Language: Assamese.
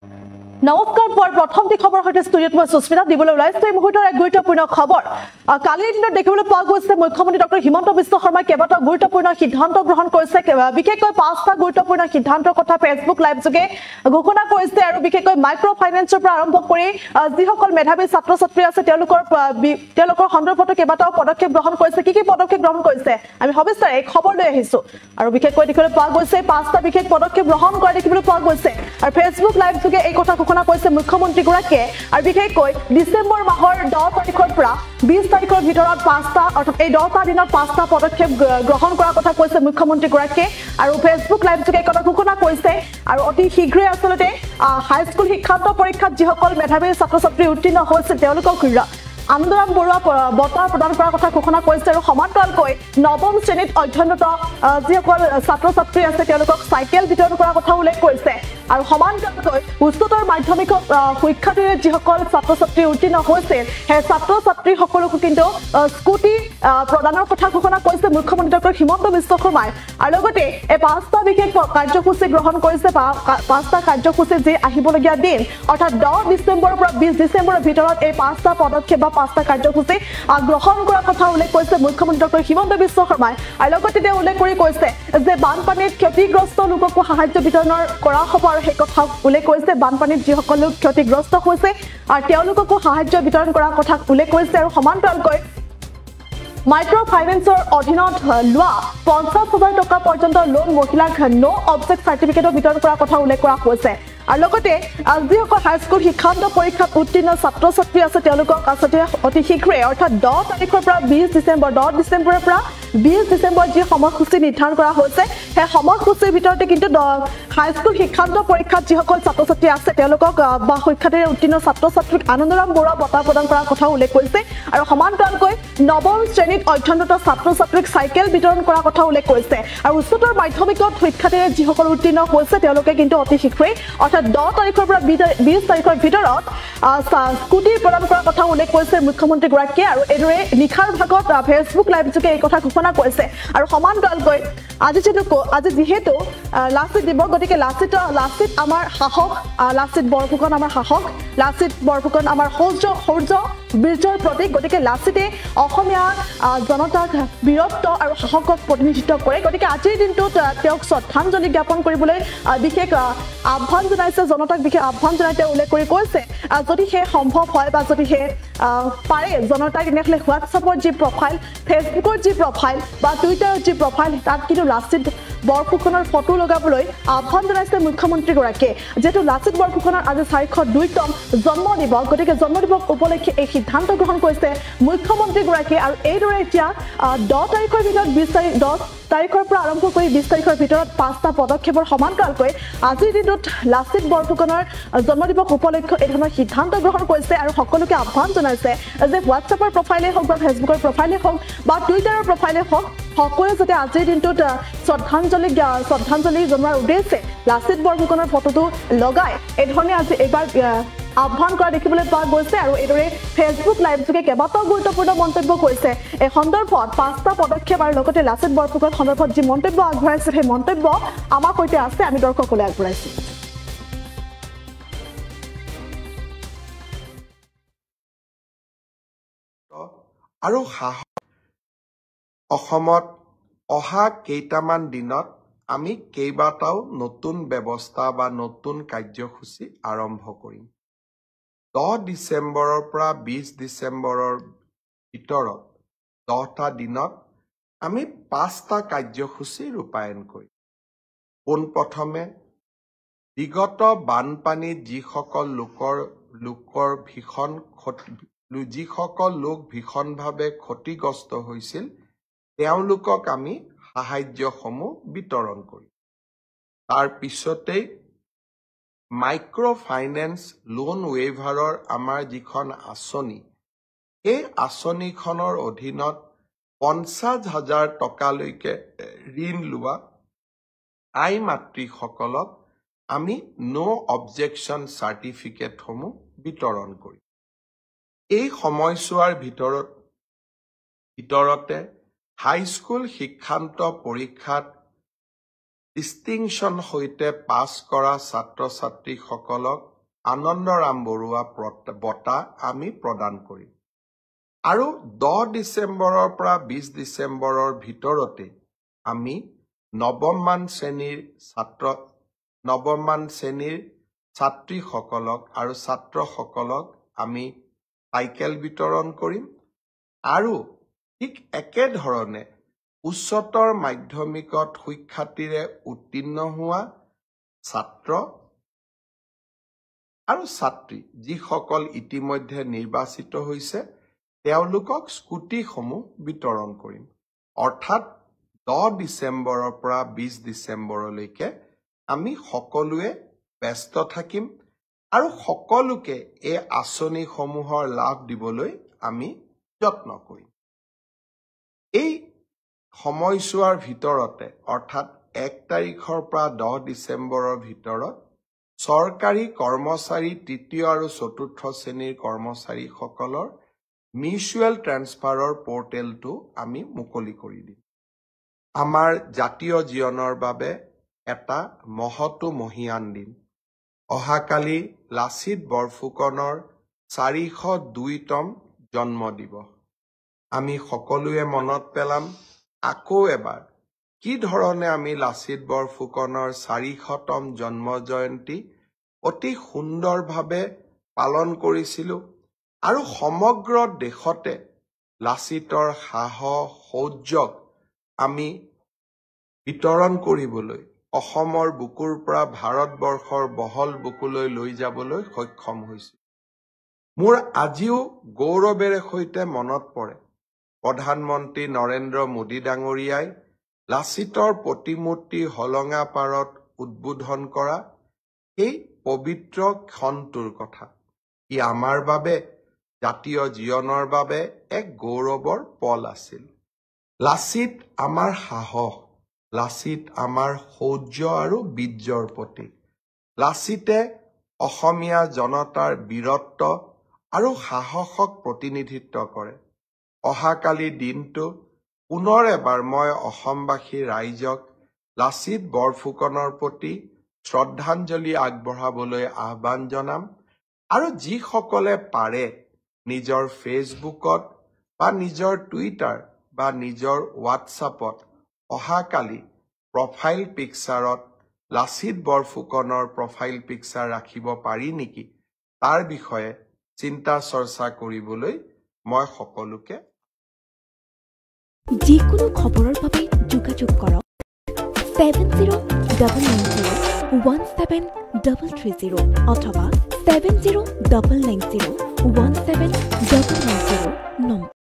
নমস্কাৰ প্ৰথমটি খবৰ হৈতে ষ্টুডিঅ'ত মই সুস্মিতা দিবলৈ ওলাইছো এই মুহূৰ্তৰ এক গুৰুত্বপূৰ্ণ খবৰ কালিৰ দিনত দেখিবলৈ পোৱা গৈছে মুখ্যমন্ত্ৰী ডক্টৰ হিমন্ত বিশ্ব শৰ্মাই কেইবাটাও গুৰুত্বপূৰ্ণ সিদ্ধান্ত গ্ৰহণ কৰিছে বিশেষকৈ 5টা গুৰুত্বপূৰ্ণ সিদ্ধান্তৰ কথা ফেচবুক লাইভ যোগে ঘোষণা কৰিছে আৰু বিশেষকৈ মাইক্ৰ ফাইনেন্সৰ পৰা আৰম্ভ কৰি যিসকল মেধাৱী ছাত্ৰ ছাত্ৰী আছে তেওঁলোকৰ সন্দৰ্ভত কেইবাটাও পদক্ষেপ গ্ৰহণ কৰিছে কি পদক্ষেপ গ্ৰহণ কৰিছে আমি সবিস্তাৰে এই খবৰ লৈ আহিছো আৰু বিশেষকৈ দেখিবলৈ পোৱা গৈছে 5টা বিশেষ পদক্ষেপ গ্ৰহণ কৰা দেখিবলৈ পোৱা গৈছে আৰু ফেচবুক লাইভ যোগে এই কথা ঘোষণা কৰিছে মুখ্যমন্ত্ৰী গৰাকীয়ে আৰু বিশেষকৈ ডিসেম্বৰ মাহৰ 10 তাৰিখৰ পৰা 20 তাৰিখৰ ভিতৰত 5টা অৰ্থাৎ এই 10টা দিনত 5টা পদক্ষেপ গ্ৰহণ কৰাৰ কথা কৈছে মুখ্যমন্ত্ৰী গৰাকীয়ে আৰু ফেচবুক লাইভ যোগে এই কথা ঘোষণা কৰিছে আৰু অতি শীঘ্ৰে আসলতে হাইস্কুল শিক্ষান্ত পৰীক্ষাত যিসকল মেধাৱী ছাত্ৰ ছাত্ৰী উত্তীৰ্ণ হৈছে তেওঁলোকক আন্দোলন বৰুৱা বঁটা প্ৰদান কৰাৰ কথা ঘোষণা কৰিছে আৰু সমান্তৰালকৈ নৱম শ্ৰেণীত অধ্যয়নৰত যিসকল ছাত্ৰ ছাত্ৰী আছে তেওঁলোকক চাইকেল বিতৰণ কৰাৰ কথা উল্লেখ কৰিছে আৰু সমান্তৰালকৈ উচ্চতৰ মাধ্যমিকত শিক্ষাৰ্থীৰে যিসকল ছাত্ৰ ছাত্ৰী উত্তীৰ্ণ হৈছে সেই ছাত্ৰ ছাত্ৰী সকলকো কিন্তু স্কুটি প্ৰদানৰ কথা ঘোষণা কৰিছে মুখ্যমন্ত্ৰী ডক্টৰ হিমন্ত বিশ্ব শৰ্মাই আৰু লগতে এই 5টা বিশেষ কাৰ্যসূচী গ্ৰহণ কৰিছে 5টা কাৰ্যসূচী যি আহিবলগীয়া দিন অৰ্থাৎ 10 ডিচেম্বৰৰ পৰা 20 ডিচেম্বৰৰ ভিতৰত এই 5টা পদক্ষেপ বা 5টা কাৰ্যসূচী গ্ৰহণ কৰাৰ কথা উল্লেখ কৰিছে মুখ্যমন্ত্ৰী ডক্টৰ হিমন্ত বিশ্ব শৰ্মাই আৰু লগতে তেওঁ উল্লেখ কৰি কৈছে যে বানপানীত ক্ষতিগ্ৰস্ত লোককো সাহায্য বিতৰণ কৰা হ'ব আৰু সেই কথা উল্লেখ কৰিছে বানপানীত যিসকল লোক ক্ষতিগ্ৰস্ত হৈছে আৰু তেওঁলোককো সাহায্য বিতৰণ কৰাৰ কথা উল্লেখ কৰিছে আৰু সমান্তৰালকৈ মাইক্ৰ ফাইনেন্সৰ অধীনত লোৱা 50,000 টকা পৰ্যন্ত লোন মহিলাক নো অবজেক্ট সাৰ্টিফিকেটৰ বিতৰণ কৰাৰ কথা উল্লেখ কৰা হৈছে আৰু লগতে যিসকল হাইস্কুল শিক্ষান্ত পৰীক্ষাত উত্তীৰ্ণ ছাত্ৰ ছাত্ৰী আছে তেওঁলোকক আসলতে অতি শীঘ্ৰে অৰ্থাৎ 10 তাৰিখৰ পৰা 20 ডিচেম্বৰৰ পৰা 20 ডিচেম্বৰ যি সময়সূচী নিৰ্ধাৰণ কৰা হৈছে সেই সময়সূচীৰ ভিতৰতে কিন্তু হাইস্কুল শিক্ষান্ত পৰীক্ষাত যিসকল ছাত্ৰ ছাত্ৰী আছে তেওঁলোকক বা শিক্ষাৰ্থীৰে উত্তীৰ্ণ ছাত্ৰ ছাত্ৰীক আনন্দৰাম বৰুৱা বঁটা প্ৰদান কৰাৰ কথা উল্লেখ কৰিছে আৰু সমান্তৰালকৈ নৱম শ্ৰেণীত অধ্যয়নৰত ছাত্ৰ ছাত্ৰীক চাইকেল বিতৰণ কৰাৰ কথা উল্লেখ কৰিছে আৰু উচ্চতৰ মাধ্যমিকত শিক্ষাৰ্থীৰে যিসকল উত্তীৰ্ণ হৈছে তেওঁলোকে কিন্তু অতি শীঘ্ৰেই অৰ্থাৎ 10 তাৰিখৰ পৰা 20 তাৰিখৰ ভিতৰত স্কুটি প্ৰদান কৰাৰ কথা উল্লেখ কৰিছে মুখ্যমন্ত্ৰী গৰাকীয়ে আৰু এদৰে নিখাৰ ভাগত ফেচবুক লাইভ যোগে এই কথা ঘোষণা কৰিছে আৰু সমান্তৰালকৈ আজি যেহেতু লাচিত দিৱস গতিকে লাচিত আমাৰ সাহস লাচিত বৰফুকন আমাৰ সাহস লাচিত বৰফুকন আমাৰ সৌৰ্য বীৰ্যৰ প্ৰতীক গতিকে লাচিতে অসমীয়া জনতাক বীৰত্ব আৰু সাহসক প্ৰতিনিধিত্ব কৰে গতিকে আজিৰ দিনটোত তেওঁক শ্ৰদ্ধাঞ্জলি জ্ঞাপন কৰিবলৈ বিশেষ আহ্বান জনাইছে জনতাক বিশেষ আহ্বান জনাই তেওঁ উল্লেখ কৰি কৈছে যদি হে সম্ভৱ হয় বা যদি হে পাৰে জনতাক তেনেহ'লে হোৱাটছআপৰ যি প্ৰফাইল ফেচবুকৰ যি প্ৰফাইল বা টুইটাৰৰ যি প্ৰফাইল তাত কিন্তু লাচিত বৰফুকনৰ ফটো লগাবলৈ আহ্বান জনাইছে মুখ্যমন্ত্ৰী গৰাকীয়ে যেহেতু লাচিত বৰফুকনৰ আজি 402তম জন্ম দিৱস গতিকে জন্ম দিৱস উপলক্ষে এই সিদ্ধান্ত গ্ৰহণ কৰিছে মুখ্যমন্ত্ৰী গৰাকীয়ে আৰু এইদৰে এতিয়া 10 তাৰিখৰ ভিতৰত 10 তাৰিখৰ পৰা আৰম্ভ কৰি 20 তাৰিখৰ ভিতৰত 5টা পদক্ষেপৰ সমান্তৰালকৈ আজিৰ দিনটোত লাচিত বৰফুকনৰ জন্ম দিৱস উপলক্ষে এই ধৰণৰ সিদ্ধান্ত গ্ৰহণ কৰিছে আৰু সকলোকে আহ্বান জনাইছে যে হোৱাটছআপৰ প্ৰফাইলে হওক বা ফেচবুকৰ প্ৰফাইলে হওক বা টুইটাৰৰ প্ৰফাইলে হওক সকলোৱে যাতে আজিৰ দিনটোত শ্ৰদ্ধাঞ্জলি জনোৱাৰ উদ্দেশ্যে লাচিত বৰফুকনৰ ফটোটো লগাই এই ধৰণে আজি এইবাৰ আহ্বান কৰা দেখিবলৈ পোৱা গৈছে আৰু এইদৰে ফেচবুক লাইভ যোগে কেইবাটাও গুৰুত্বপূৰ্ণ মন্তব্য কৰিছে এই সন্দৰ্ভত 5টা পদক্ষেপ আৰু লগতে লাচিত বৰফুকন সন্দৰ্ভত যি মন্তব্য আগবঢ়াইছে সেই মন্তব্য আমাৰ সৈতে আছে আমি দৰ্শকলৈ আগবঢ়াইছো আৰু অসমত অহা কেইটামান দিনত আমি কেইবাটাও নতুন ব্যৱস্থা বা নতুন কাৰ্যসূচী আৰম্ভ কৰিম 10 ডিচেম্বৰৰ পৰা 20 ডিচেম্বৰৰ ভিতৰত 10টা দিনত আমি 5টা কাৰ্যসূচী ৰূপায়ণ কৰিম পোনপ্ৰথমে বিগত বানপানীত যিসকল লোক ভীষণভাৱে ক্ষতিগ্ৰস্ত হৈছিল তেওঁলোকক আমি সাহায্যসমূহ বিতৰণ কৰিম তাৰ পিছতেই মাইক্ৰ ফাইনেন্স লোন ৱেইভাৰৰ আমাৰ যিখন আঁচনি এই আঁচনিখনৰ অধীনত 50,000 টকালৈকে ঋণ লোৱা আই মাতৃসকলক আমি নো অবজেকশ্যন চাৰ্টিফিকেটসমূহ বিতৰণ কৰিম এই সময়ছোৱাৰ ভিতৰতে হাইস্কুল শিক্ষান্ত পৰীক্ষাত ডিষ্টিংশ্যন সৈতে পাছ কৰা ছাত্ৰ ছাত্ৰীসকলক আনন্দৰাম বৰুৱা বঁটা আমি প্ৰদান কৰিম আৰু 10 ডিচেম্বৰৰ পৰা 20 ডিচেম্বৰৰ ভিতৰতে আমি নৱমমান শ্ৰেণীৰ ছাত্ৰীসকলক আৰু ছাত্ৰসকলক আমি চাইকেল বিতৰণ কৰিম আৰু ঠিক একেধৰণে উচ্চতৰ মাধ্যমিকত সুখ্যাতিৰে উত্তীৰ্ণ হোৱা ছাত্ৰ আৰু ছাত্ৰী যিসকল ইতিমধ্যে নিৰ্বাচিত হৈছে তেওঁলোকক স্কুটিসমূহ বিতৰণ কৰিম অৰ্থাৎ 10 ডিচেম্বৰৰ পৰা 20 ডিচেম্বৰলৈকে আমি সকলোৱে ব্যস্ত থাকিম আৰু সকলোকে এই আঁচনিসমূহৰ লাভ দিবলৈ আমি যত্ন কৰিম এই সময়ছোৱাৰ ভিতৰতে অৰ্থাৎ 1 তাৰিখৰ পৰা 10 ডিচেম্বৰৰ ভিতৰত চৰকাৰী কৰ্মচাৰী তৃতীয় আৰু চতুৰ্থ শ্ৰেণীৰ কৰ্মচাৰীসকলৰ মিউচুৱেল ট্ৰান্সফাৰৰ পৰ্টেলটো আমি মুকলি কৰি দিম আমাৰ জাতীয় জীৱনৰ বাবে এটা মহৎ মহিয়ান দিন অহাকালি লাচিত বৰফুকনৰ 402তম জন্ম দিৱস আমি সকলোৱে মনত পেলাম আকৌ এবাৰ কি ধৰণে আমি লাচিত বৰফুকনৰ 400তম জন্ম জয়ন্তী অতি সুন্দৰভাৱে পালন কৰিছিলোঁ আৰু সমগ্ৰ দেশতে লাচিতৰ সাহস শৌৰ্যক আমি বিতৰণ কৰিবলৈ অসমৰ বুকুৰ পৰা ভাৰতবৰ্ষৰ বহল বুকুলৈ লৈ যাবলৈ সক্ষম হৈছিল মোৰ আজিও গৌৰৱেৰে সৈতে মনত পৰে প্ৰধানমন্ত্ৰী নৰেন্দ্ৰ মোদী ডাঙৰীয়াই লাচিতৰ প্ৰতিমূৰ্তি হলঙা পাৰত উদ্বোধন কৰা এই পবিত্ৰ ক্ষণটোৰ কথা ই আমাৰ বাবে জাতীয় জীৱনৰ বাবে এক গৌৰৱৰ পল আছিল লাচিত আমাৰ সাহস লাচিত আমাৰ শৌৰ্য আৰু বীৰ্যৰ প্ৰতীক লাচিতে অসমীয়া জনতাৰ বীৰত্ব আৰু সাহসক প্ৰতিনিধিত্ব কৰে অহাকালি দিনটো পুনৰ এবাৰ মই অসমবাসী ৰাইজক লাচিত বৰফুকনৰ প্ৰতি শ্ৰদ্ধাঞ্জলি আগবঢ়াবলৈ আহ্বান জনাম আৰু যিসকলে পাৰে নিজৰ ফেচবুকত বা নিজৰ টুইটাৰ বা নিজৰ হোৱাটছআপত অহাকালি প্ৰফাইল পিকচাৰত লাচিত বৰফুকনৰ প্ৰফাইল পিকচাৰ ৰাখিব পাৰি নেকি তাৰ বিষয়ে চিন্তা চৰ্চা কৰিবলৈ মই সকলোকে যিকোনো খবৰৰ বাবে যোগাযোগ কৰক 7099017330 অথবা 70990173